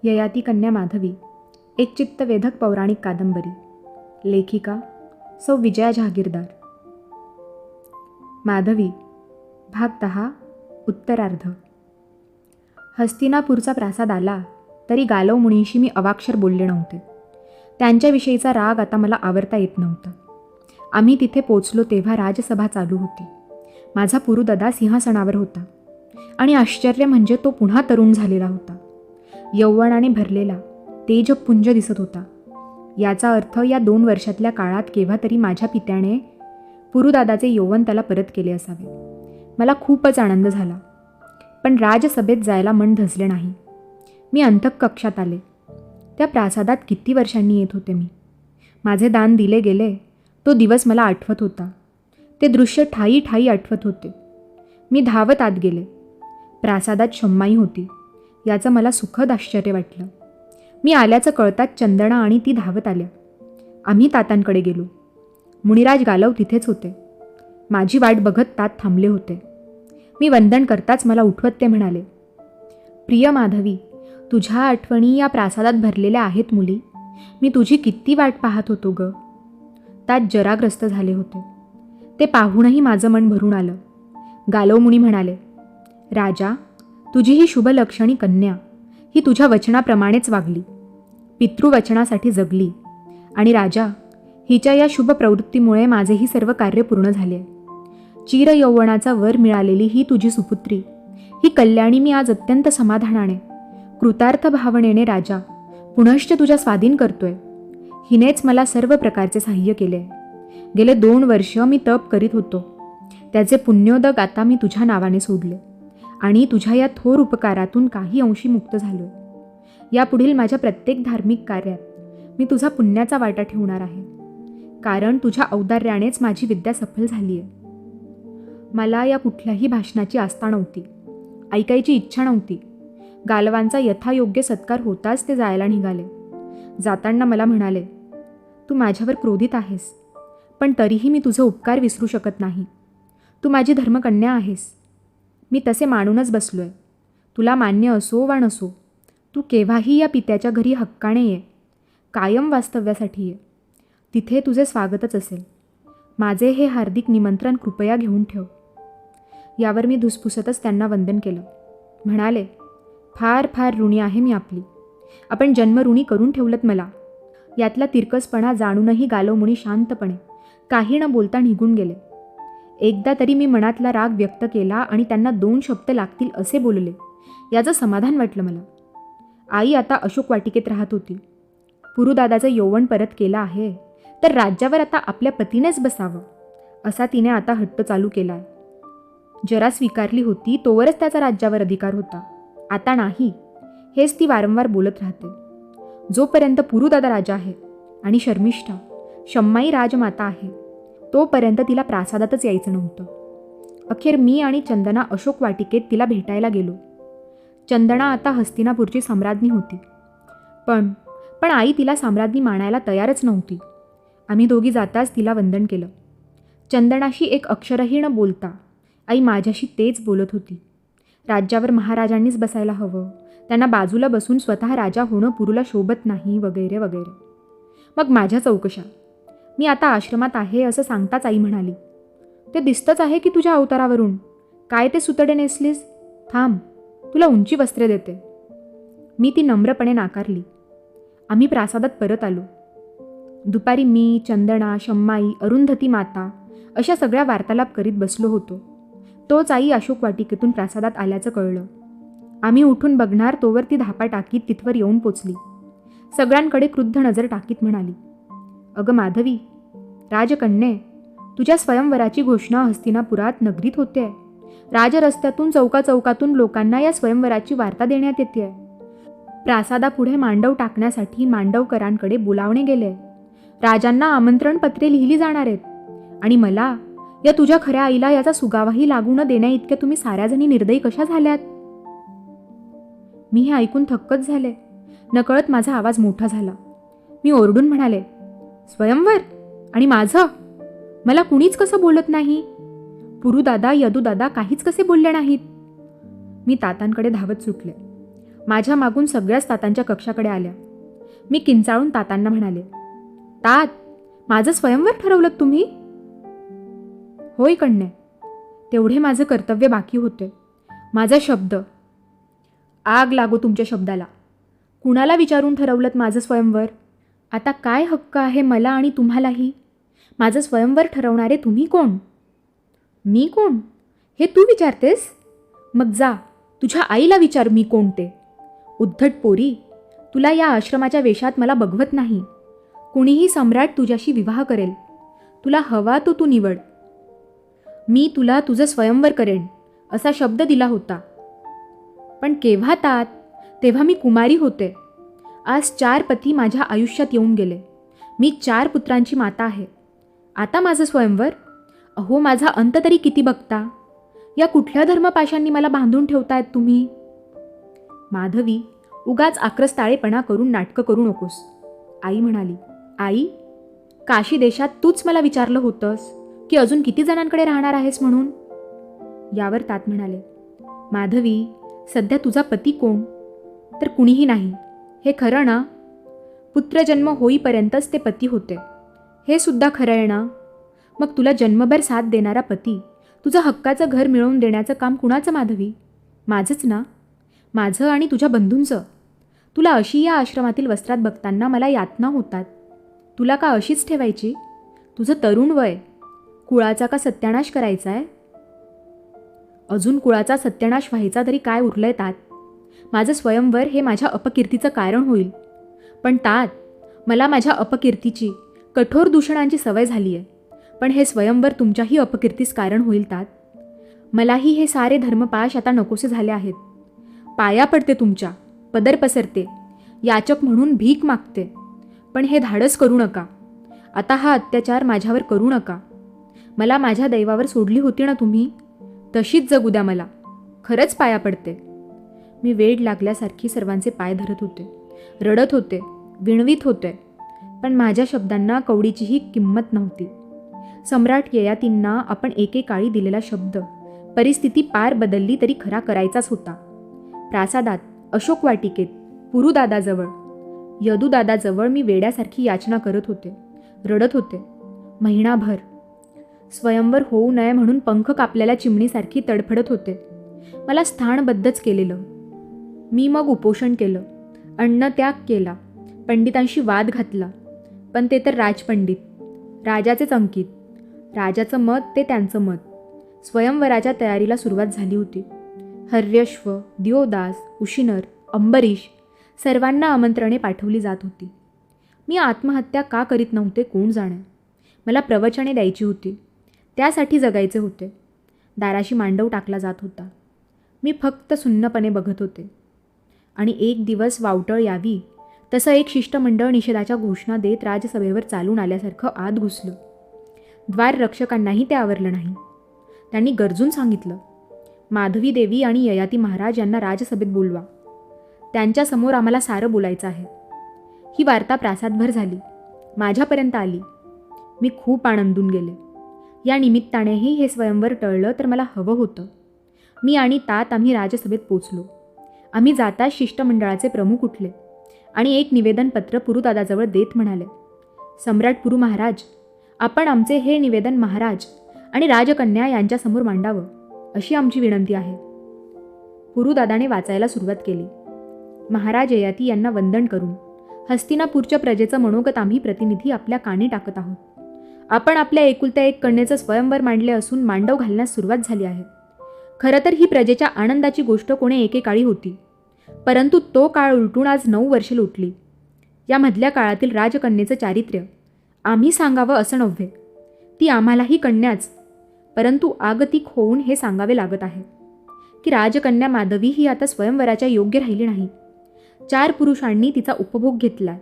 ययाती कन्या माधवी, एक चित्तवेधक पौराणिक कादंबरी. लेखिका सौ विजया जहागीरदार. माधवी, भाग 10, उत्तरार्ध. हस्तिनापूरचा प्रासाद आला तरी गालव मुनींशी मी अवाक्षर बोलले नव्हते. त्यांच्याविषयीचा राग आता मला आवरता येत नव्हता. आम्ही तिथे पोचलो तेव्हा राजसभा चालू होती. माझा पुरुदादा सिंहासनावर होता आणि आश्चर्य म्हणजे तो पुन्हा तरुण झालेला होता. यौवनाने भरलेला तेजपुंज दिसत होता. याचा अर्थ या 2 वर्षातल्या काळात केव्हा तरी माझ्या पित्याने पुरुदादाचे यौवन त्याला परत केले असावे. मला खूपच आनंद झाला. पण राजसभेत जायला मन धजले नाही. मी अंतःकक्षात आले. त्या प्रासादात किती वर्षांनी येत होते मी. माझे दान दिले गेले तो दिवस मला आठवत होता. ते दृश्य ठायी ठायी आठवत होते. मी धावत आत गेले. प्रासादात शम्माई होती. याचं मला सुखद आश्चर्य वाटलं. मी आल्याचं कळताच चंदना आणि ती धावत आल्या. आम्ही तातांकडे गेलो. मुनिराज गालव तिथेच होते. माझी वाट बघत तात थांबले होते. मी वंदन करताच मला उठवत ते म्हणाले, प्रिय माधवी, तुझ्या आठवणी या प्रासादात भरलेल्या आहेत मुली. मी तुझी किती वाट पाहत होतो ग. तात जराग्रस्त झाले होते. ते पाहूनही माझं मन भरून आलं. गालव मुनी म्हणाले, राजा, तुझी ही शुभलक्षणी कन्या ही तुझ्या वचनाप्रमाणेच वागली, पितृवचनासाठी जगली आणि राजा, हिच्या या शुभ प्रवृत्तीमुळे माझेही सर्व कार्य पूर्ण झाले. चिर यौवनाचा वर मिळालेली ही तुझी सुपुत्री, ही कल्याणी मी आज अत्यंत समाधानाने, कृतार्थ भावनेने राजा पुनश्च तुझ्या स्वाधीन करतोय. हिनेच मला सर्व प्रकारचे साह्य केले. गेले 2 वर्ष मी तप करीत होतो. त्याचे पुण्योदक आता मी तुझ्या नावाने सोडले आणि तुझ्या या थोर उपकारातून काही अंशी मुक्त झालोय. यापुढील माझ्या प्रत्येक धार्मिक कार्यात मी तुझा पुण्याचा वाटा ठेवणार आहे, कारण तुझ्या औदार्यानेच माझी विद्या सफल झाली आहे. मला या कुठल्याही भाषणाची आस्था नव्हती. ऐकायची इच्छा नव्हती. गालवांचा यथायोग्य सत्कार होताच ते जायला निघाले. जाताना मला म्हणाले, तू माझ्यावर क्रोधित आहेस, पण तरीही मी तुझे उपकार विसरू शकत नाही. तू माझी धर्मकन्या आहेस. मी तसे मानूनच बसलोय. तुला मान्य असो वा नसो, तू केव्हाही या पित्याच्या घरी हक्काने ये. कायम वास्तव्यासाठी ये. तिथे तुझे स्वागतच असेल. माझे हे हार्दिक निमंत्रण कृपया घेऊन ठेव. यावर मी धुसफुसतच त्यांना वंदन केलं. म्हणाले, फार फार ऋणी आहे मी आपली. आपण जन्मऋणी करून ठेवलत मला. यातला तिरकसपणा जाणूनही गालव मुनी शांतपणे काही न बोलता निघून गेले. एकदा तरी मी मनातला राग व्यक्त केला आणि त्यांना 2 शब्द लागतील असे बोलले. याचं समाधान वाटलं मला. आई आता अशोक वाटिकेत राहत होती. पुरुदादाचं यौवन परत केलं आहे तर राज्यावर आता आपल्या पतीनेच बसावं असा तिने आता हट्ट चालू केलाय. जरा स्वीकारली होती तोवरच त्याचा राज्यावर अधिकार होता, आता नाही, हेच ती वारंवार बोलत राहते. जोपर्यंत पुरुदादा राजा आहे आणि शर्मिष्ठा शम्माई राजमाता आहे तोपर्यंत तिला प्रासादातच यायचं नव्हतं. अखेर मी आणि चंदना अशोक वाटिकेत तिला भेटायला गेलो. चंदना आता हस्तिनापूरची सम्राज्ञी होती. पण आई तिला सम्राज्ञी मानायला तयारच नव्हती. आम्ही दोघी जाताच तिला वंदन केलं. चंदनाशी एक अक्षरही न बोलता आई माझ्याशी तेच बोलत होती. राज्यावर महाराजांनीच बसायला हवं, त्यांना बाजूला बसून स्वतः राजा होणं पुरूला शोभत नाही, वगैरे वगैरे. मग माझ्या चौकशा. मी आता आश्रमात आहे असं सांगताच आई म्हणाली, ते दिसतंच आहे की तुझ्या अवतारावरून. काय ते सुतडे नेसलीस? थांब, तुला उंची वस्त्रे देते. मी ती नम्रपणे नाकारली. आम्ही प्रासादात परत आलो. दुपारी मी, चंदना, शम्माई, अरुंधती माता अशा सगळ्या वार्तालाप करीत बसलो होतो. तोच आई अशोक वाटिकेतून प्रासादात आल्याचं कळलं. आम्ही उठून बघणार तोवर ती धापा टाकीत तिथवर येऊन पोचली. सगळ्यांकडे क्रुद्ध नजर टाकीत म्हणाली, अगं माधवी, राजकन्ये, तुझ्या स्वयंवराची घोषणा हस्तिनापुरात नगरीत होते. राजरस्त्यातून चौकाचौकातून लोकांना या स्वयंवराची वार्ता देण्यात येते. प्रासादापुढे मांडव टाकण्यासाठी मांडवकरांकडे बोलावणे गेले. राजांना आमंत्रण पत्रे लिहिली जाणार आहेत आणि मला, या तुझ्या खऱ्या आईला याचा सुगावाही लागू न देण्या इतक्या तुम्ही साऱ्याजणी निर्दयी कशा झाल्यात? मी हे ऐकून थक्कच झाले. नकळत माझा आवाज मोठा झाला. मी ओरडून म्हणाले, स्वयंवर आणि माझं? मला कुणीच कसं बोलत नाही? पुरुदादा, यदुदादा काहीच कसे बोलले नाहीत? मी तातांकडे धावत सुटले. माझ्या मागून सगळ्याच तातांच्या कक्षाकडे आल्या. मी किंचाळून तातांना म्हणाले, तात, माझं स्वयंवर ठरवलं तुम्ही? होय कण्या, तेवढे माझं कर्तव्य बाकी होते. माझा शब्द. आग लागो तुमच्या शब्दाला. कुणाला विचारून ठरवलं माझं स्वयंवर? आता काय हक्क आहे मला आणि तुम्हालाही? माझं स्वयंवर ठरवणारे तुम्ही कोण? मी कोण हे तू विचारतेस? मग जा, तुझ्या आईला विचार मी कोण ते. उद्धट पोरी, तुला या आश्रमाच्या वेशात मला बघवत नाही. कुणीही सम्राट तुझ्याशी विवाह करेल. तुला हवा तो तू निवड. मी तुला तुझं स्वयंवर करेन असा शब्द दिला होता. पण केव्हा तात? तेव्हा मी कुमारी होते. आज 4 पती माझ्या आयुष्यात येऊन गेले. मी 4 पुत्रांची माता आहे. आता माझं स्वयंवर? अहो, माझा अंत तरी किती बघता? या कुठल्या धर्मपाशांनी मला बांधून ठेवतायत तुम्ही? माधवी, उगाच आक्रस्ताळेपणा करून नाटकं करू नकोस, आई म्हणाली. आई, काशी देशात तूच मला विचारलं होतंस की अजून किती जणांकडे राहणार आहेस म्हणून? यावर तात म्हणाले, माधवी, सध्या तुझा पती कोण? तर कुणीही नाही. हे खरं ना? पुत्रजन्म होईपर्यंतच ते पती होते. हे सुद्धा खरं आहे ना? मग तुला जन्मभर साथ देणारा पती, तुझं हक्काचं घर मिळवून देण्याचं काम कुणाचं माधवी? माझंच ना? माझं आणि तुझ्या बंधूंचं. तुला अशी या आश्रमातील वस्त्रात बघताना मला यातना होतात. तुला का अशीच ठेवायची? तुझं तरुण वय. कुळाचा का सत्यानाश करायचा आहे? अजून कुळाचा सत्यानाश व्हायचा तरी काय उरलंय तात? माझं स्वयंवर हे माझ्या अपकीर्तीचं कारण होईल. पण तात, मला माझ्या अपकीर्तीची, कठोर दूषणांची सवय झाली आहे. पण हे स्वयंवर तुमच्याही अपकीर्तीस कारण होईल तात. मलाही हे सारे धर्मपाश आता नकोसे झाले आहेत. पाया पडते तुमच्या, पदर पसरते, याचक म्हणून भीक मागते. पण हे धाडस करू नका. आता हा अत्याचार माझ्यावर करू नका. मला माझ्या दैवावर सोडली होती ना तुम्ही, तशीच जगू द्या मला. खरंच पाया पडते. मी वेड लागल्यासारखी सर्वांचे पाय धरत होते, रडत होते, विणवीत होते. पण माझ्या शब्दांना कवडीचीही किंमत नव्हती. सम्राट ययातींना आपण एकेकाळी दिलेला शब्द परिस्थिती पार बदलली तरी खरा करायचाच होता. प्रासादात, अशोक वाटिकेत, पुरुदादाजवळ, यदुदादाजवळ मी वेड्यासारखी याचना करत होते, रडत होते. महिनाभर स्वयंवर होऊ नये म्हणून पंख कापलेल्या चिमणीसारखी तडफडत होते. मला स्थानबद्धच केलेलं. मी मग उपोषण केलं, अन्नत्याग केला, पंडितांशी वाद घातला. पण ते तर राजपंडित, राजाचेच अंकित. राजाचं मत ते त्यांचं मत. स्वयंवराच्या तयारीला सुरुवात झाली होती. हर्यश्व, दियोदास, उशिनर, अंबरीश सर्वांना आमंत्रणे पाठवली जात होती. मी आत्महत्या का करीत नव्हते कोण जाणे. मला प्रवचने द्यायची होती, त्यासाठी जगायचे होते. दाराशी मांडव टाकला जात होता. मी फक्त सुन्नपणे बघत होते. आणि एक दिवस वावटळ यावी तसं एक शिष्टमंडळ निषेधाच्या घोषणा देत राजसभेवर चालून आल्यासारखं आत घुसलं. द्वाररक्षकांनाही ते आवरलं नाही. त्यांनी गरजून सांगितलं, माधवी देवी आणि ययाती महाराज यांना राजसभेत बोलवा. त्यांच्यासमोर आम्हाला सारं बोलायचं आहे. ही वार्ता प्रासादभर झाली, माझ्यापर्यंत आली. मी खूप आनंदून गेले. या निमित्तानेही हे स्वयंवर टळलं तर मला हवं होतं. मी आणि तात आम्ही राजसभेत पोचलो. आम्ही जाताच शिष्टमंडळाचे प्रमुख उठले आणि एक निवेदनपत्र पुरुदादाजवळ देत म्हणाले, सम्राट पुरु महाराज, आपण आमचे हे निवेदन महाराज आणि राजकन्या यांच्यासमोर मांडावं अशी आमची विनंती आहे. पुरुदादाने वाचायला सुरुवात केली. महाराज ययाती यांना वंदन करून हस्तिनापूरच्या प्रजेचं मनोगत आम्ही प्रतिनिधी आपल्या कानी टाकत आहोत. आपण आपल्या एकुलत्या एक कन्येचं स्वयंवर मांडले असून मांडव घालण्यास सुरुवात झाली आहे. खरं तर ही प्रजेच्या आनंदाची गोष्ट कोणे एकेकाळी होती, परंतु तो काळ उलटून आज 9 वर्षे लोटली. या मधल्या काळातील राजकन्येचं चारित्र्य आम्ही सांगावं असं नव्हे, ती आम्हालाही कन्याच, परंतु आगतिक होऊन हे सांगावे लागत आहे की राजकन्या माधवी ही आता स्वयंवराच्या योग्य राहिली नाही. 4 पुरुषांनी तिचा उपभोग घेतलाय.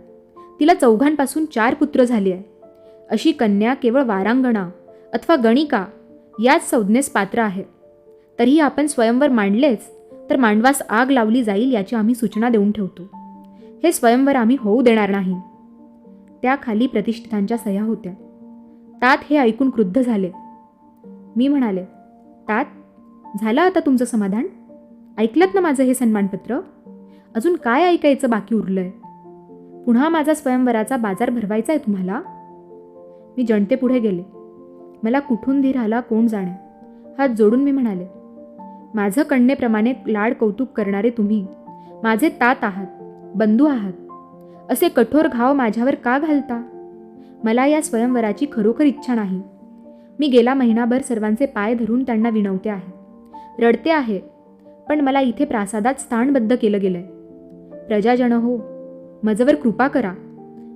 तिला 4घांपासून 4 पुत्र झाले आहे. अशी कन्या केवळ वारांगणा अथवा गणिका याच संज्ञेस पात्र आहे. तरीही आपण स्वयंवर मांडलेच तर मांडवास आग लावली जाईल याची आम्ही सूचना देऊन ठेवतो. हे स्वयंवर आम्ही होऊ देणार नाही. त्याखाली प्रतिष्ठितांच्या सह्या होत्या. तात हे ऐकून क्रुद्ध झाले. मी म्हणाले, तात, झालं आता तुमचं समाधान? ऐकलत ना माझं हे सन्मानपत्र? अजून काय ऐकायचं बाकी उरलंय? पुन्हा माझा स्वयंवराचा बाजार भरवायचा आहे तुम्हाला? मी जणते पुढे गेले. मला कुठून धीर आला कोण जाणे. हात जोडून मी म्हणाले, माझं कन्येप्रमाणे लाड कौतुक करणारे तुम्ही माझे तात आहात, बंधू आहात. असे कठोर घाव माझ्यावर का घालता? मला या स्वयंवराची खरोखर इच्छा नाही. मी गेला महिनाभर सर्वांचे पाय धरून त्यांना विनवते आहे, रडते आहे, पण मला इथे प्रासादात स्थानबद्ध केलं गेलंय. प्रजाजन हो, मजवर कृपा करा.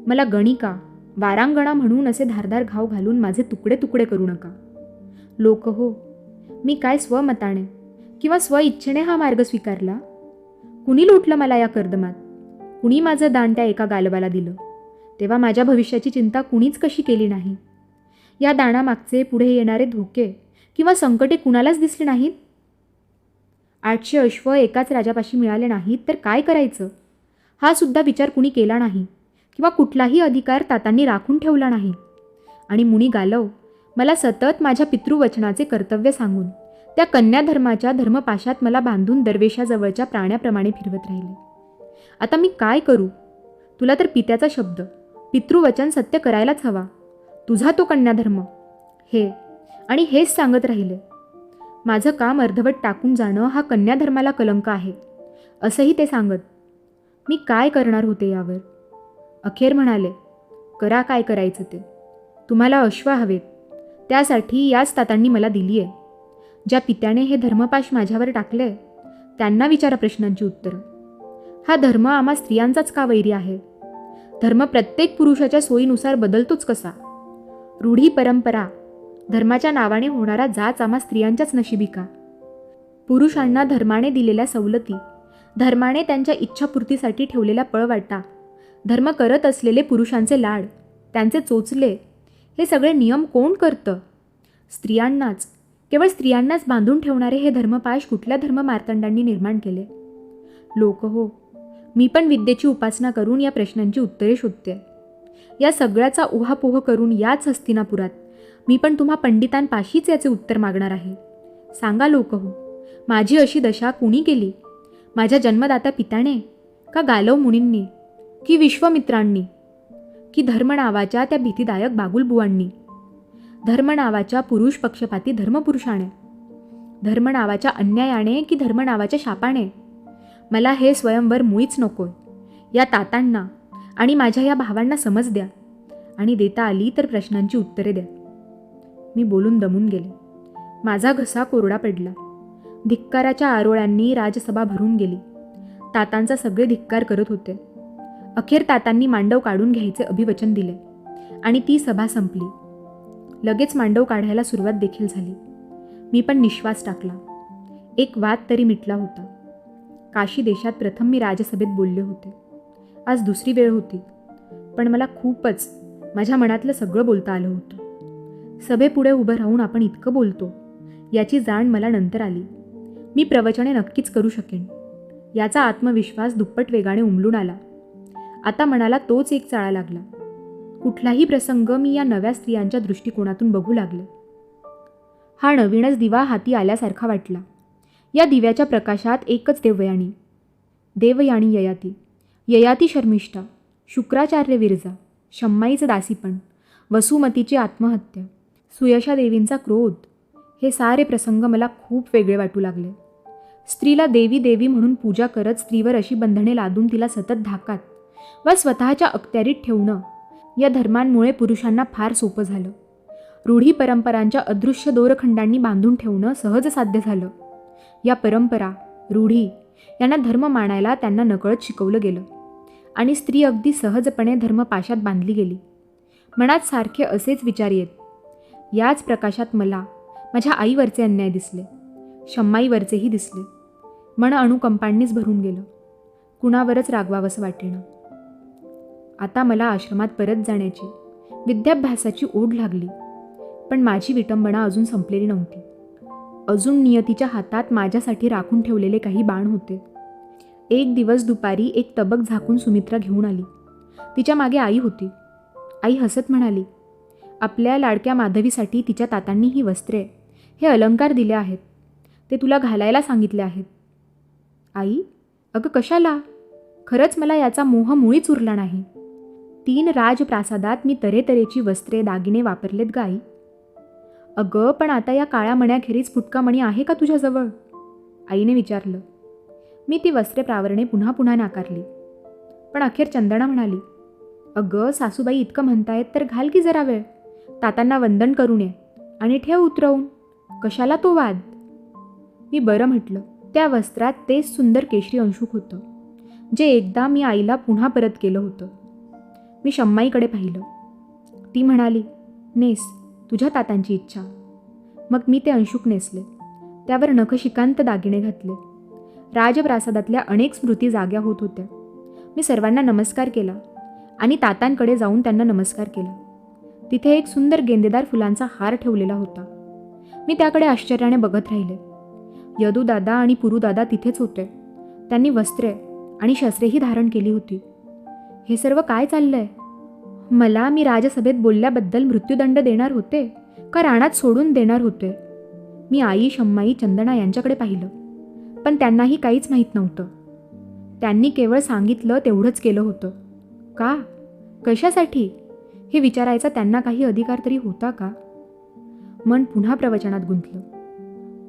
मला गणिका वारांगणा म्हणून असे धारदार घाव घालून माझे तुकडे तुकडे करू नका. लोक हो, मी काय स्वमताने किंवा स्वइच्छेने हा मार्ग स्वीकारला? कुणी लुटलं मला या कर्दमात? कुणी माझं दान त्या एका गालवाला दिलं? तेव्हा माझ्या भविष्याची चिंता कुणीच कशी केली नाही? या दानामागचे पुढे येणारे धोके किंवा संकटे कुणालाच दिसले नाहीत? 800 अश्व एकाच राजापाशी मिळाले नाहीत तर काय करायचं, हा सुद्धा विचार कुणी केला नाही किंवा कुठलाही अधिकार तातांनी राखून ठेवला नाही. आणि मुनी गालव मला सतत माझ्या पितृवचनाचे कर्तव्य सांगून त्या कन्याधर्माच्या धर्मपाशात मला बांधून दरवेशाजवळच्या प्राण्याप्रमाणे फिरवत राहिले. आता मी काय करू? तुला तर पित्याचा शब्द, पितृवचन सत्य करायलाच हवा. तुझा तो कन्याधर्म, आणि हेच सांगत राहिले. माझं काम अर्धवट टाकून जाणं हा कन्याधर्माला कलंक आहे, असंही ते सांगत. मी काय करणार होते यावर? अखेर म्हणाले, करा काय करायचं ते. तुम्हाला अश्व हवेत, त्यासाठी याच तातांनी मला दिली आहे. ज्या पित्याने हे धर्मपाश माझ्यावर टाकले त्यांना विचारा प्रश्नांची उत्तरं. हा धर्म आम्हा स्त्रियांचाच का वैरी आहे? धर्म प्रत्येक पुरुषाच्या सोयीनुसार बदलतोच कसा? रूढी परंपरा धर्माच्या नावाने होणारा जाच आम्हा स्त्रियांच्याच नशिबी का? पुरुषांना धर्माने दिलेल्या सवलती, धर्माने त्यांच्या इच्छापूर्तीसाठी ठेवलेल्या पळवाटा, धर्म करत असलेले पुरुषांचे लाड, त्यांचे चोचले, हे सगळे नियम कोण करतं? स्त्रियांनाच, केवळ स्त्रियांनाच बांधून ठेवणारे हे धर्मपाश कुठल्या धर्ममार्तंडांनी निर्माण केले? लोक हो, मी पण विद्येची उपासना करून या प्रश्नांची उत्तरे शोधते. या सगळ्याचा उहापोह करून याच हस्तिनापुरात मी पण तुम्हा पंडितांपाशीच याचे उत्तर मागणार आहे. सांगा लोक हो, माझी अशी दशा कुणी केली? माझ्या जन्मदाता पित्याने, का गालव मुनींनी, की विश्वमित्रांनी, की धर्म नावाच्या त्या भीतीदायक बागुलबुवांनी, धर्म नावाच्या पुरुष पक्षपाती धर्मपुरुषाने, धर्म नावाच्या अन्यायाने, की धर्म नावाच्या शापाने? मला हे स्वयंवर मुळीच नकोय. या तातांना आणि माझ्या या भावांना समज द्या, आणि देता आली तर प्रश्नांची उत्तरे द्या. मी बोलून दमून गेले. माझा घसा कोरडा पडला. धिक्काराच्या आरोळ्यांनी राजसभा भरून गेली. तातांचा सगळे धिक्कार करत होते. अखेर तातांनी मांडव काढून घ्यायचे अभिवचन दिले आणि ती सभा संपली. लगेच मांडव काढायला सुरुवात देखील झाली. मी पण निश्वास टाकला. एक वाद तरी मिटला होता. काशी देशात प्रथम मी राजसभेत बोलले होते. आज दुसरी वेळ होती, पण मला खूपच माझ्या मनातलं सगळं बोलता आलं होतं. सभेपुढे उभं राहून आपण इतकं बोलतो याची जाण मला नंतर आली. मी प्रवचने नक्कीच करू शकेन याचा आत्मविश्वास दुप्पट वेगाने उमलून आला. आता मनाला तोच एक चाळा लागला. कुठलाही प्रसंग मी या नव्या स्त्रियांच्या दृष्टिकोनातून बघू लागले. हा नवीनच दिवा हाती आल्यासारखा वाटला. या दिव्याच्या प्रकाशात एकच देवयानी, देवयानी ययाती, ययाती शर्मिष्ठा, शुक्राचार्य विरजा, शम्माईचं दासीपण, वसुमतीची आत्महत्या, सुयशा देवींचा क्रोध, हे सारे प्रसंग मला खूप वेगळे वाटू लागले. स्त्रीला देवी देवी म्हणून पूजा करत स्त्रीवर अशी बंधने लादून तिला सतत धाकात व स्वतःच्या अखत्यारीत ठेवणं या धर्मांमुळे पुरुषांना फार सोपं झालं. रूढी परंपरांच्या अदृश्य दोरखंडांनी बांधून ठेवणं सहज साध्य झालं. या परंपरा, रूढी यांना धर्म मानायला त्यांना नकळत शिकवलं गेलं आणि स्त्री अगदी सहजपणे धर्मपाशात बांधली गेली. मनात सारखे असेच विचार येत. याच प्रकाशात मला माझ्या आईवरचे अन्याय दिसले, शम्माईवरचेही दिसले. मन अणुकंपांनीच भरून गेलं. कुणावरच रागवावंसं वाटेना. आता मला आश्रमात परत जाण्याची, विद्याभ्यासाची ओढ लागली. पण माझी विटंबना अजून संपलेली नव्हती. अजून नियतीच्या हातात माझ्यासाठी राखून ठेवलेले काही बाण होते. एक दिवस दुपारी एक तबक झाकून सुमित्रा घेऊन आली. तिच्या मागे आई होती. आई हसत म्हणाली, आपल्या लाडक्या माधवीसाठी तिच्या तातांनी ही वस्त्रे, हे अलंकार दिले आहेत. ते तुला घालायला सांगितले आहेत. आई, अगं कशाला? खरंच मला याचा मोह मुळीच उरला नाही. 3 राजप्रासादात मी तऱ्हेतऱ्हेची वस्त्रे दागिने वापरलेत ग आई. अगं, पण आता या काळ्या मण्याखेरीज फुटका मणी आहे का तुझ्याजवळ? आईने विचारलं. मी ती वस्त्रे प्रावरणे पुन्हा पुन्हा नाकारली. पण अखेर चंदना म्हणाली, अगं सासूबाई इतकं म्हणतायत तर घाल की जरा वेळ. तातांना वंदन करून ये आणि ठेव उतरवून. कशाला तो वाद? मी बरं म्हटलं. त्या वस्त्रात तेच सुंदर केशरी अंशुक होतं जे एकदा मी आईला पुन्हा परत केलं होतं. मी शम्माईकडे पाहिलं. ती म्हणाली, नेस, तुझ्या तातांची इच्छा. मग मी ते अंशुक नेसले. त्यावर नखशिकांत दागिने घातले. राजप्रासादातल्या अनेक स्मृती जाग्या होत होत्या. मी सर्वांना नमस्कार केला आणि तातांकडे जाऊन त्यांना नमस्कार केला. तिथे एक सुंदर गेंदेदार फुलांचा हार ठेवलेला होता. मी त्याकडे आश्चर्याने बघत राहिले. यदूदादा आणि पुरुदादा तिथेच होते. त्यांनी वस्त्रे आणि शस्त्रेही धारण केली होती. हे सर्व काय चाललंय? मला मी राजसभेत बोलल्याबद्दल मृत्यूदंड देणार होते का रानात सोडून देणार होते? मी आई, शम्माई, चंदना यांच्याकडे पाहिलं, पण त्यांनाही काहीच माहीत नव्हतं. त्यांनी केवळ सांगितलं तेवढंच केलं होतं. का? कशासाठी? हे विचारायचा त्यांना काही अधिकार तरी होता का? मन पुन्हा प्रवचनात गुंतलं.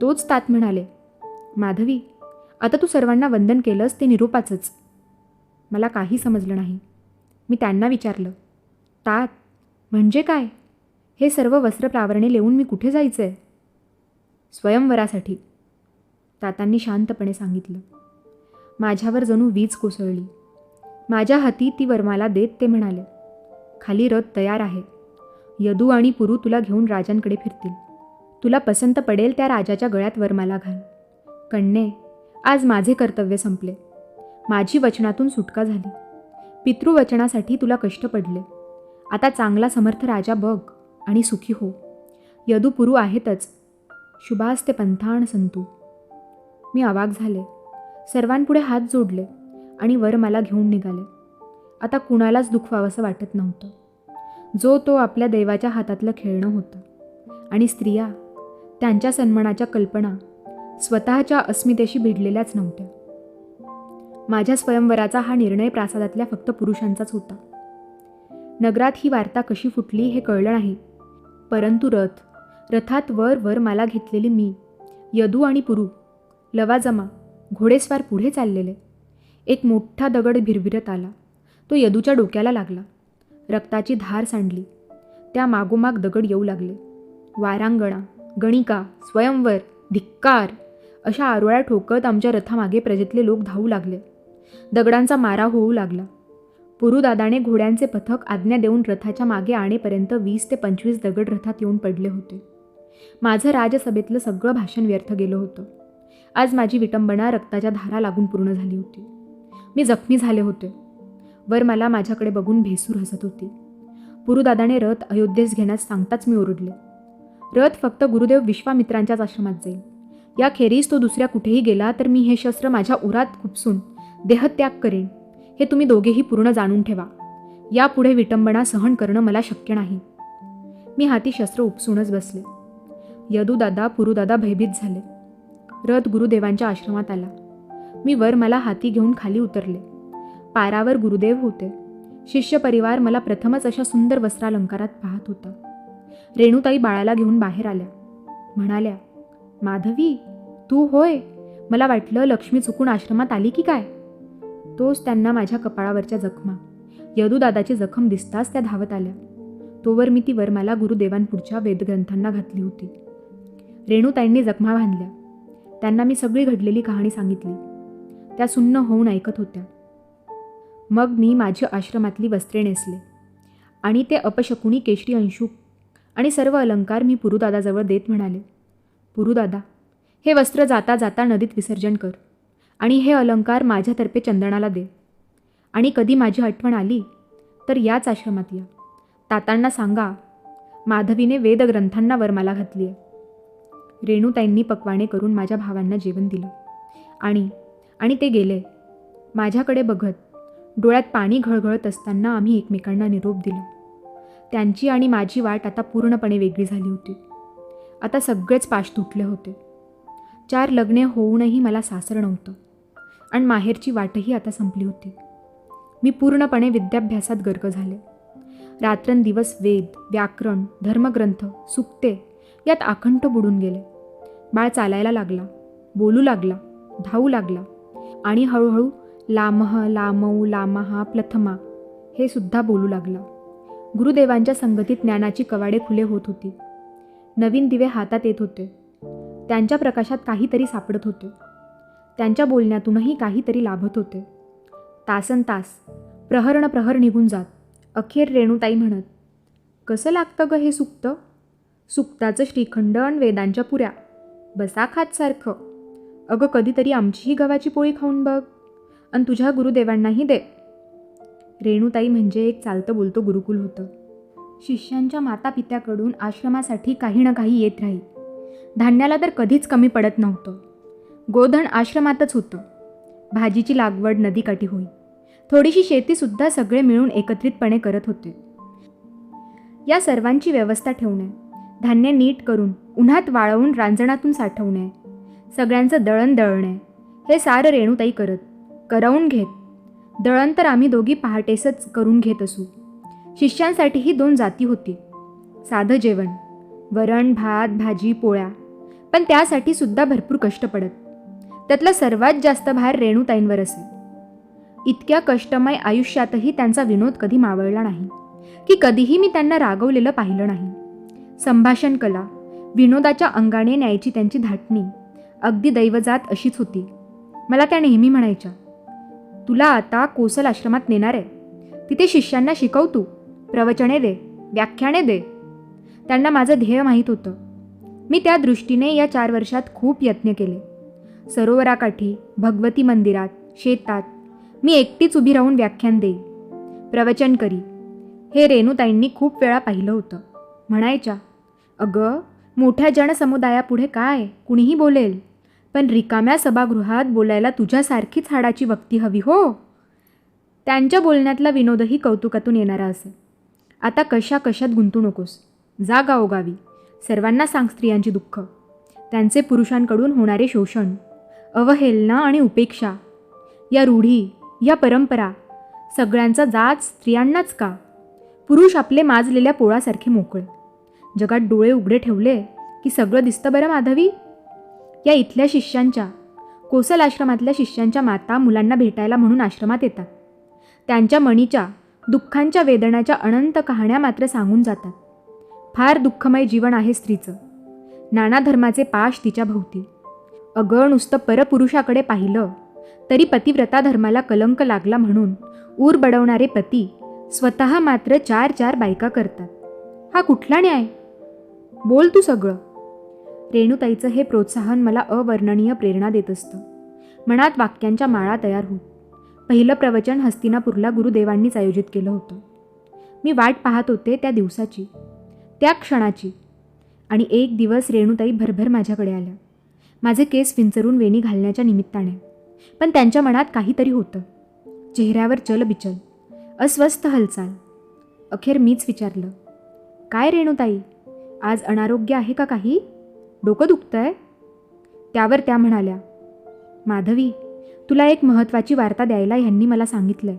तोच तात म्हणाले, माधवी, आता तू सर्वांना वंदन केलंस ते निरोपाचंच. मला काही समजलं नाही. मी त्यांना विचारलं, तात म्हणजे काय? हे सर्व वस्त्र प्रावरणे लेवून मी कुठे जायचंय? स्वयंवरासाठी, तातांनी शांतपणे सांगितलं. माझ्यावर जणू वीज कोसळली. माझ्या हाती ती वरमाला देत ते म्हणाले, खाली रथ तयार आहे. यदू आणि पुरू तुला घेऊन राजांकडे फिरतील. तुला पसंत पडेल त्या राजाच्या गळ्यात वरमाला घाल. कण्णे, आज माझे कर्तव्य संपले. माझी वचनातून सुटका झाली. पितृवचनासाठी तुला कष्ट पडले. आता चांगला समर्थ राजा बघ आणि सुखी हो. यदू पुरू आहेतच. शुभास्ते पंथाण संतू. मी अवाक झाले. सर्वांपुढे हात जोडले आणि वर मला घेऊन निघाले. आता कुणालाच दुखवावंसं वाटत नव्हतं. जो तो आपल्या देवाच्या हातातलं खेळणं होतं आणि स्त्रिया त्यांच्या सन्मानाच्या कल्पना स्वतःच्या अस्मितेशी भिडलेल्याच नव्हत्या. माझ्या स्वयंवराचा हा निर्णय प्रासादातल्या फक्त पुरुषांचाच होता. नगरात ही वार्ता कशी फुटली हे कळलं नाही, परंतु रथात वर वर मला घेतलेली मी, यदू आणि पुरू, लवाजमा, घोडेस्वार पुढे चाललेले. एक मोठा दगड भिरभिरत आला. तो यदूच्या डोक्याला लागला. रक्ताची धार सांडली. त्या मागोमाग दगड येऊ लागले. वारांगणा, गणिका, स्वयंवर, धिक्कार अशा आरोळ्या ठोकत आमच्या रथामागे प्रजेतले लोक धावू लागले. दगडांचा मारा होऊ लागला. पुरुदादाने घोड्यांचे पथक आज्ञा देऊन रथाच्या मागे आणेपर्यंत 20 ते 25 दगड रथात येऊन पडले होते. माझं राजसभेतलं सगळं भाषण व्यर्थ गेलं होतं. आज माझी विटंबना रक्ताच्या धारा लागून पूर्ण झाली होती. मी जखमी झाले होते. वर मला माझ्याकडे बघून भेसूर हसत होती. पुरुदादाने रथ अयोध्येस घेण्यास सांगताच मी ओरडले. रथ फक्त गुरुदेव विश्वामित्रांच्याच आश्रमात जाईल. याखेरीज तो दुसऱ्या कुठेही गेला तर मी हे शस्त्र माझ्या उरात खुपसून देहत्याग करेन, हे तुम्ही दोघेही पूर्ण जाणून ठेवा. यापुढे विटंबना सहन करणं मला शक्य नाही. मी हाती शस्त्र उपसूनच बसले. यदूदादा, पुरुदादा भयभीत झाले. रथ गुरुदेवांच्या आश्रमात आला. मी वर मला हाती घेऊन खाली उतरले. पारावर गुरुदेव होते. शिष्य परिवार मला प्रथमच अशा सुंदर वस्त्रालंकारात पाहत होता. रेणुताई बाळाला घेऊन बाहेर आल्या. म्हणाल्या, माधवी, तू होय? मला वाटलं लक्ष्मी चुकून आश्रमात आली की काय? तोच त्यांना माझ्या कपाळावरच्या जखमा, यदूदादाची जखम दिसताच त्या धावत आल्या. तोवर मी ती वरमाला गुरुदेवांपुढच्या वेदग्रंथांना घातली होती. रेणुताईंनी जखमा बांधल्या. त्यांना मी सगळी घडलेली कहाणी सांगितली. त्या सुन्न होऊन ऐकत होत्या. मग मी माझी आश्रमातली वस्त्रे नेसले आणि ते अपशकुनी केशरी अंशुक आणि सर्व अलंकार मी पुरुदादाजवळ देत म्हणाले, पुरुदादा, हे वस्त्र जाता जाता नदीत विसर्जन कर आणि हे अलंकार माझ्यातर्फे चंदनाला दे. आणि कधी माझी आठवण आली तर याच आश्रमात या. तातांना सांगा, माधवीने वेदग्रंथांना वरमाला घातली आहे. रेणुताईंनी पक्वाने करून माझ्या भावांना जेवण दिलं आणि ते गेले. माझ्याकडे बघत डोळ्यात पाणी घळघळत असताना आम्ही एकमेकांना निरोप दिला. त्यांची आणि माझी वाट आता पूर्णपणे वेगळी झाली होती. आता सगळेच पाश तुटले होते. 4 लग्ने होऊनही मला सासर नव्हतं आणि माहेरची वाटही आता संपली होती. मी पूर्णपणे विद्याभ्यासात गर्क झाले. रात्रंदिवस वेद, व्याकरण, धर्मग्रंथ, सुक्ते यात आकंठ बुडून गेले. बाळ चालायला लागला, बोलू लागला, धावू लागला आणि हळूहळू लामह, लामौ, लामहा, प्लथमा हे सुद्धा बोलू लागला. गुरुदेवांच्या संगतीत ज्ञानाची कवाडे खुले होत होती. नवीन दिवे हातात येत होते. त्यांच्या प्रकाशात काहीतरी सापडत होते. त्यांच्या बोलण्यातूनही काहीतरी लाभत होते. तासन तास, प्रहर न प्रहर निघून जात. अखेर रेणुताई म्हणत, कसं लागतं ग हे सुक्त? सुक्ताचं श्रीखंड आणि वेदांच्या पुऱ्या, बसा खात सारखं. अगं कधीतरी आमचीही गव्हाची पोळी खाऊन बघ आणि तुझ्या गुरुदेवांनाही दे. रेणुताई म्हणजे एक चालतं बोलतं गुरुकुल होतं. शिष्यांच्या मातापित्याकडून आश्रमासाठी काही ना काही येत राही. धान्याला तर कधीच कमी पडत नव्हतं. गोधन आश्रमातच होतं. भाजीची लागवड नदीकाठी होई. थोडीशी शेतीसुद्धा सगळे मिळून एकत्रितपणे करत होते. या सर्वांची व्यवस्था ठेवणे, धान्य नीट करून उन्हात वाळवून रांजणातून साठवणे, सगळ्यांचं दळण दळणे हे सारं रेणुताई करवून घेत. दळण तर आम्ही दोघी पहाटेसच करून घेत असू. शिष्यांसाठीही 2 जाती होती. साधं जेवण, वरण, भात, भाजी, पोळ्या, पण त्यासाठी सुद्धा भरपूर कष्ट पडत. त्यातला सर्वात जास्त भार रेणुताईंवर असे. इतक्या कष्टमय आयुष्यातही त्यांचा विनोद कधी मावळला नाही, की कधीही मी त्यांना रागवलेलं पाहिलं नाही. संभाषण कला, विनोदाच्या अंगाने न्यायची त्यांची धाटणी अगदी दैवजात अशीच होती. मला त्या नेहमी म्हणायच्या, तुला आता कोसल आश्रमात नेणार आहे, तिथे शिष्यांना शिकव, तू प्रवचने दे, व्याख्याने दे. त्यांना माझं ध्येय माहीत होतं. मी त्या दृष्टीने या 4 वर्षात खूप यत्न केले. सरोवराकाठी, भगवती मंदिरात, शेतात मी एकटीच उभी राहून व्याख्यान देई, प्रवचन करी. हे रेणुताईंनी खूप वेळा पाहिलं होतं. म्हणायच्या, अगं मोठ्या जनसमुदायापुढे काय कुणीही बोलेल, पण रिकाम्या सभागृहात बोलायला तुझ्यासारखीच हाडाची वक्ती हवी हो. त्यांच्या बोलण्यातला विनोदही कौतुकातून येणारा असे. आता कशात गुंतू नकोस, जा गावोगावी, सर्वांना सांग स्त्रियांची दुःख, त्यांचे पुरुषांकडून होणारे शोषण, अवहेलना आणि उपेक्षा, या रूढी, या परंपरा सगळ्यांचा जाच स्त्रियांनाच का? पुरुष आपले माजलेल्या पोळासारखे मोकळे. जगात डोळे उघडे ठेवले की सगळं दिसतं बरं माधवी. या इथल्या शिष्यांच्या, कोसल आश्रमातल्या शिष्यांच्या माता मुलांना भेटायला म्हणून आश्रमात येतात. त्यांच्या मणीच्या, दुःखांच्या, वेदनाच्या अनंत कहाण्या मात्र सांगून जातात. फार दुःखमय जीवन आहे स्त्रीचं. नाना धर्माचे पाश तिच्या भोवती. अगं नुसतं परपुरुषाकडे पाहिलं तरी पतिव्रता धर्माला कलंक लागला म्हणून ऊर बडवणारे पती स्वतः मात्र 4 बायका करतात. हा कुठला न्याय? बोल तू सगळं. रेणुताईचं हे प्रोत्साहन मला अवर्णनीय प्रेरणा देत असतं. मनात वाक्यांच्या माळा तयार होत. पहिलं प्रवचन हस्तिनापूरला गुरुदेवांनीच आयोजित केलं होतं. मी वाट पाहत होते त्या दिवसाची, त्या क्षणाची. आणि एक दिवस रेणुताई भरभर माझ्याकडे आल्या, माझे केस विंचरून वेणी घालण्याच्या निमित्ताने. पण त्यांच्या मनात काहीतरी होतं. चेहऱ्यावर चलबिचल, अस्वस्थ हालचाल. अखेर मीच विचारलं, काय रेणुताई, आज अनारोग्य आहे का काही? डोकं दुखतंय? त्यावर त्या म्हणाल्या, माधवी, तुला एक महत्त्वाची वार्ता द्यायला ह्यांनी मला सांगितलंय,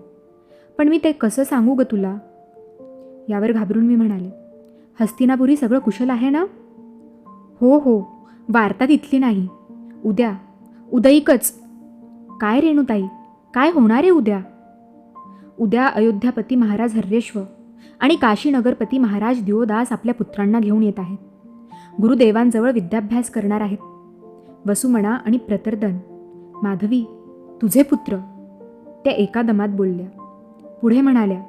पण मी ते कसं सांगू ग तुला? यावर घाबरून मी म्हणाले, हस्तिनापुरी सगळं कुशल आहे ना? हो, वार्ता तिथली नाही, उद्याईकच. काय रेणुताई, काय होणार आहे उद्या? उद्या अयोध्यापती महाराज हर्यश्व आणि काशीनगरपती महाराज दिओदास आपल्या पुत्रांना घेऊन येत आहेत. गुरुदेवांजवळ विद्याभ्यास करणार आहेत. वसुमना आणि प्रतर्दन. माधवी, तुझे पुत्र, त्या एका दमात बोलल्या. पुढे म्हणाल्या,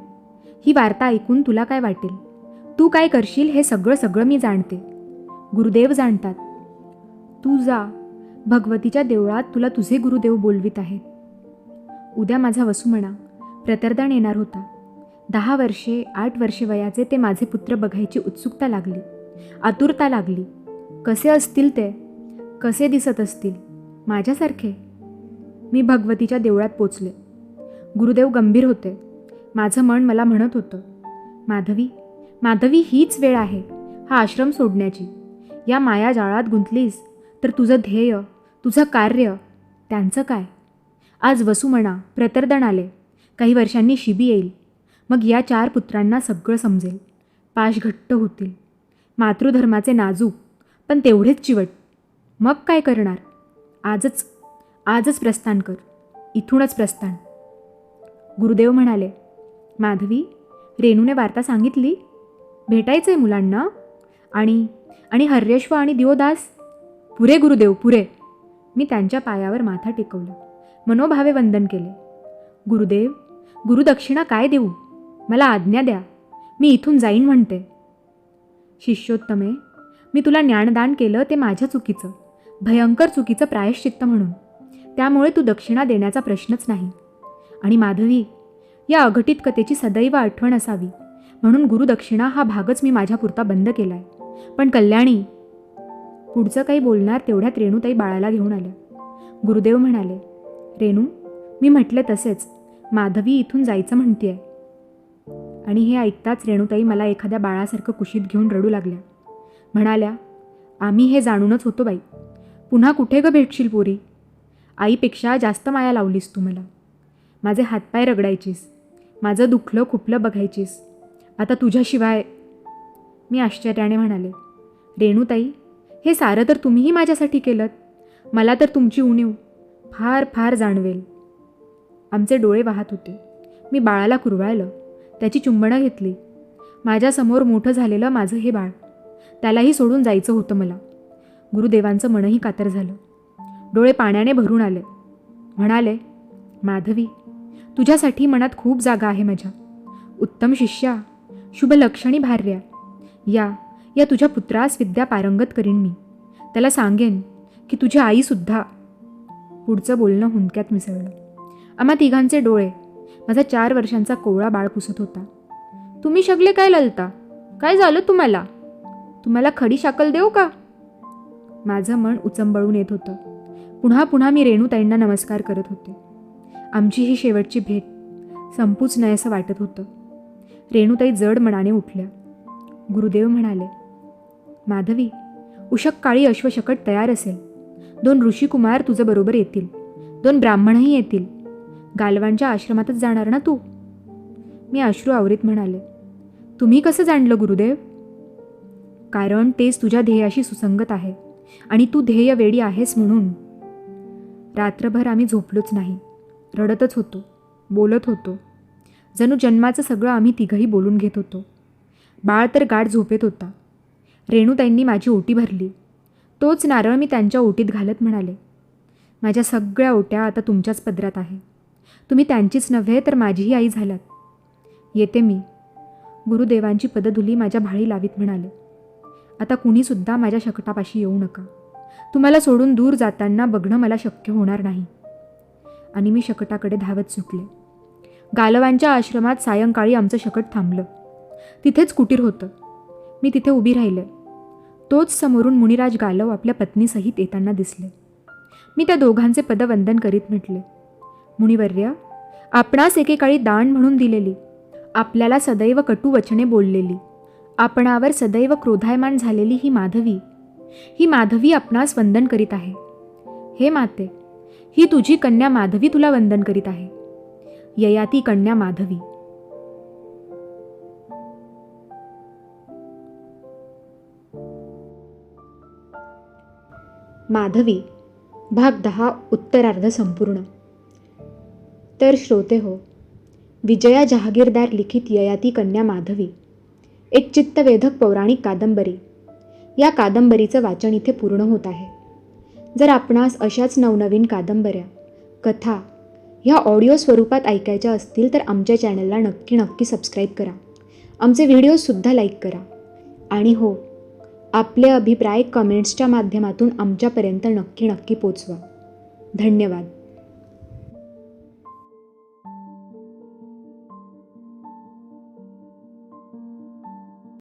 ही वार्ता ऐकून तुला काय वाटेल? तू काय करशील हे सगळं मी जाणते. गुरुदेव जाणतात. तू जा, भगवतीच्या देवळात तुला तुझे गुरुदेव बोलवित आहेत. उद्या माझा वसुमना, प्रतर्दन येणार होता. 10 वर्षे, 8 वर्षे वयाचे ते माझे पुत्र बघायची उत्सुकता लागली, आतुरता लागली. कसे असतील ते? कसे दिसत असतील? माझ्यासारखे? मी भगवतीच्या देवळात पोचले. गुरुदेव गंभीर होते. माझं मन मला म्हणत होतं, माधवी, हीच वेळ आहे हा आश्रम सोडण्याची. या मायाजाळात गुंतलीस तर तुझं ध्येय, तुझं कार्य, त्यांचं काय? आज वसुमना, प्रतर्दन आले. काही वर्षांनी शिबी येईल. मग या 4 पुत्रांना सगळं समजेल. पाश घट्ट होतील. मातृधर्माचे नाजूक पण तेवढेच चिवट. मग काय करणार? आजच प्रस्थान कर. इथूनच प्रस्थान. गुरुदेव म्हणाले, माधवी, रेणूने वार्ता सांगितली? भेटायचंय मुलांना? आणि हर्यश्व आणि दिवदास? पुरे गुरुदेव, पुरे. मी त्यांच्या पायावर माथा टेकवला. मनोभावे वंदन केले. गुरुदेव, गुरुदक्षिणा काय देऊ? मला आज्ञा द्या. मी इथून जाईन म्हणते. शिष्योत्तमे, मी तुला ज्ञानदान केलं ते माझ्या चुकीचं, भयंकर चुकीचं प्रायश्चित्त म्हणून. त्यामुळे तू दक्षिणा देण्याचा प्रश्नच नाही. आणि माधवी, या अघटित कथेची सदैव आठवण असावी म्हणून गुरुदक्षिणा हा भागच मी माझ्यापुरता बंद केलाय. पण कल्याणी. पुढचं काही बोलणार तेवढ्यात रेणूताई बाळाला घेऊन आल्या. गुरुदेव म्हणाले, रेणू, मी म्हटले तसेच. माधवी इथून जायचं म्हणतीये. आणि हे ऐकताच रेणूताई मला एखाद्या बाळासारखं कुशीत घेऊन रडू लागल्या. म्हणाल्या, आम्ही हे जाणूनच होतो बाई. पुन्हा कुठे ग भेटशील पोरी? आईपेक्षा जास्त माया लावलीस तू मला. माझे हातपाय रगडायचीस. माझं दुखलं खुपलं बघायचीस. आता तुझ्याशिवाय. मी आश्चर्याने म्हणाले, रेणूताई, हे सारं तर तुम्हीही माझ्यासाठी केलं. मला तर तुमची उणीव फार फार जाणवेल. आमचे डोळे वाहत होते. मी बाळाला कुरवाळलं. त्याची चुंबनं घेतली. माझ्यासमोर मोठं झालेलं माझं हे बाळ. त्यालाही सोडून जायचं होतं मला. गुरुदेवांचं मनही कातर झालं. डोळे पाण्याने भरून आले. म्हणाले, माधवी, तुझ्यासाठी मनात खूप जागा आहे माझ्या. उत्तम शिष्या, शुभ लक्षणी भार्या. या तुझ्या पुत्रास विद्या पारंगत करीन मी. त्याला सांगेन की तुझी आईसुद्धा. पुढचं बोलणं हुंदक्यात मिसळलं. आम्हा तिघांचे डोळे माझा 4 वर्षांचा कोवळा बाळ पुसत होता. तुम्ही सगळे काय ललता? काय झालं तुम्हाला? तुम्हाला खडी शाकल देऊ का? माझं मन उचंबळून येत होतं. पुन्हा मी रेणूताईंना नमस्कार करत होते. आमची ही शेवटची भेट संपूच नये असं वाटत होतं. रेणूताई जड मनाने उठल्या. गुरुदेव म्हणाले, माधवी, उशक काळी अश्वशकट तयार असेल. 2 ऋषिकुमार तुझं बरोबर येतील. 2 ब्राह्मणही येतील. गालवांच्या आश्रमातच जाणार ना तू? मी अश्रू आवरीत म्हणाले, तुम्ही कसं जाणलं गुरुदेव? कारण तेच तुझ्या ध्येयाशी सुसंगत आहे आणि तू ध्येयवेडी आहेस म्हणून. रात्रभर आम्ही झोपलोच नाही. रडतच होतो, बोलत होतो. जणू जन्माचं सगळं आम्ही तिघंही बोलून घेत होतो. बाळ तर गाढ झोपेत होता. रेणूताईंनी माझी ओटी भरली. तोच नारळ मी त्यांच्या ओटीत घालत म्हणाले, माझ्या सगळ्या ओट्या आता तुमच्याच पदरात आहे. तुम्ही त्यांचीच नव्हे तर माझीही आई झालात. येते मी. गुरुदेवांची पदधुली माझ्या भाळी लावीत म्हणाले, आता कुणीसुद्धा माझ्या शकटापाशी येऊ नका. तुम्हाला सोडून दूर जाताना बघणं मला शक्य होणार नाही. आणि मी शकटाकडे धावत सुटले. गालवांच्या आश्रमात सायंकाळी आमचं शकट थांबलं. तिथेच कुटीर होतं. मी तिथे उभी राहिले. तोच समोरून मुनिराज गालव आपल्या पत्नीसहित येताना दिसले. मी त्या दोघांचे पदवंदन करीत म्हटले, मुनिवर्य, आपणास एकेकाळी दान म्हणून दिलेली, आपल्याला सदैव कटू वचने बोललेली, आपणावर सदैव क्रोधायमान झालेली ही माधवी आपणास वंदन करीत आहे. हे माते, ही तुझी कन्या माधवी तुला वंदन करीत आहे. ययाती कन्या माधवी. माधवी भाग 10 उत्तरार्ध संपूर्ण. तर श्रोते हो, विजया जहागीरदार लिखित ययाती कन्या माधवी एक चित्तवेधक पौराणिक कादंबरी. या कादंबरीचं वाचन इथे पूर्ण होत आहे. जर आपणास अशाच नवनवीन कादंबऱ्या, कथा ह्या ऑडिओ स्वरूपात ऐकायच्या असतील तर आमच्या चॅनलला नक्की सबस्क्राईब करा. आमचे व्हिडिओजसुद्धा लाईक करा. आणि हो, आपले अभिप्राय कमेंट्सच्या माध्यमातून आमच्यापर्यंत नक्की पोचवा. धन्यवाद.